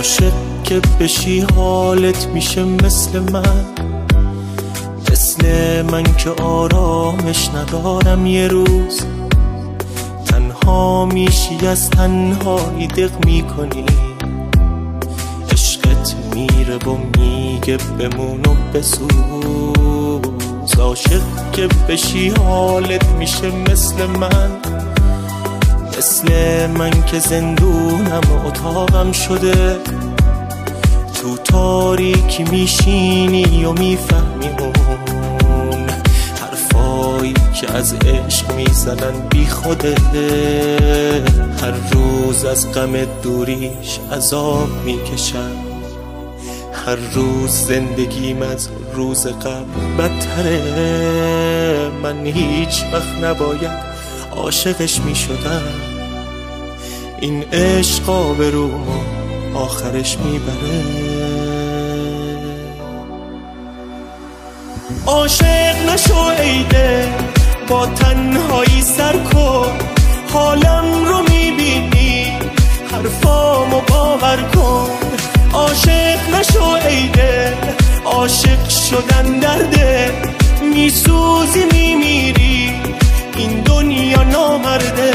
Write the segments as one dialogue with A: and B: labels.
A: عاشق که بشی حالت میشه مثل من، مثل من که آرامش ندارم یه روز، تنها میشی از تنهایی دق میکنی، عشقت میره و میگه بمون و بسوز. عاشق که بشی حالت میشه مثل من، مثل من که زندونم و اتاقم شده، تو تاریکی میشینی و میفهمی اون حرفایی که از عشق میزنن بی خوده. هر روز از غم دوریش عذاب میکشم، هر روز زندگیم از روز قبل بدتره. من هیچ وقت نباید عاشقش میشدم، این عشق آبرومو آخرش میبره. عاشق نشو ایده با تنهایی سر کن، حالم رو میبینی حرفامو باور کن. عاشق نشو ایده، عاشق شدن درده، میسوزی میمیری این دنیا نامرده.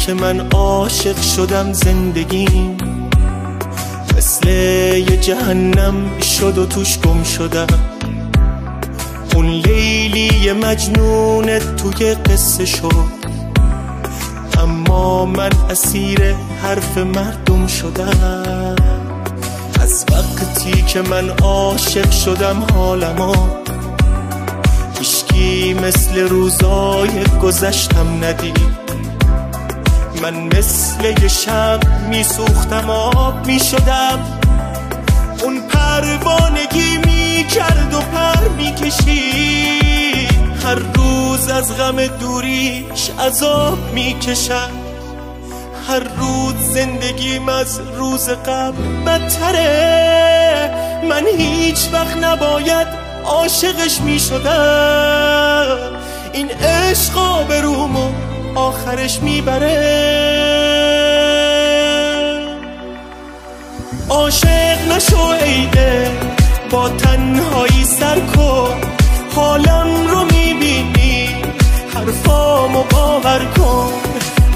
A: که من عاشق شدم زندگیم مثل یه جهنم شد و توش گم شدم. اون لیلی مجنون توی قصه شد، اما من اسیر حرف مردم شدم. از وقتی که من عاشق شدم حالمو هیچکی مثل روزای گذشتم ندید. من مثل یه شب میسوختم آب میشدم، اون پروانگی میکرد و پر میکشید. هر روز از غم دوریش عذاب میکشم، هر روز زندگیم از روز قبل بدتره. من هیچ وقت نباید عاشقش میشدم، این عشق آبرومو آخرش میبره. عاشق نشو ایده با تنهایی سر کن، حالم رو میبینی حرفامو باور کن.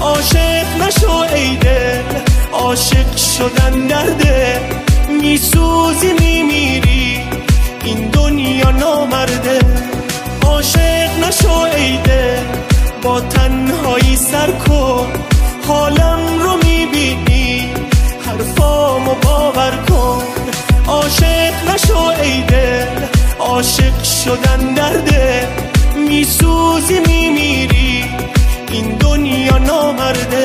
A: عاشق نشو ایده، عاشق شدن درده، میسوزی میمیری این دنیا نامرده. عاشق نشو ایده با تنهایی سر کن، حالم رو میبینی حرفامو باور کن. عاشق نشو ایده، عاشق شدن درده، میسوزی میمیری این دنیا نامرده.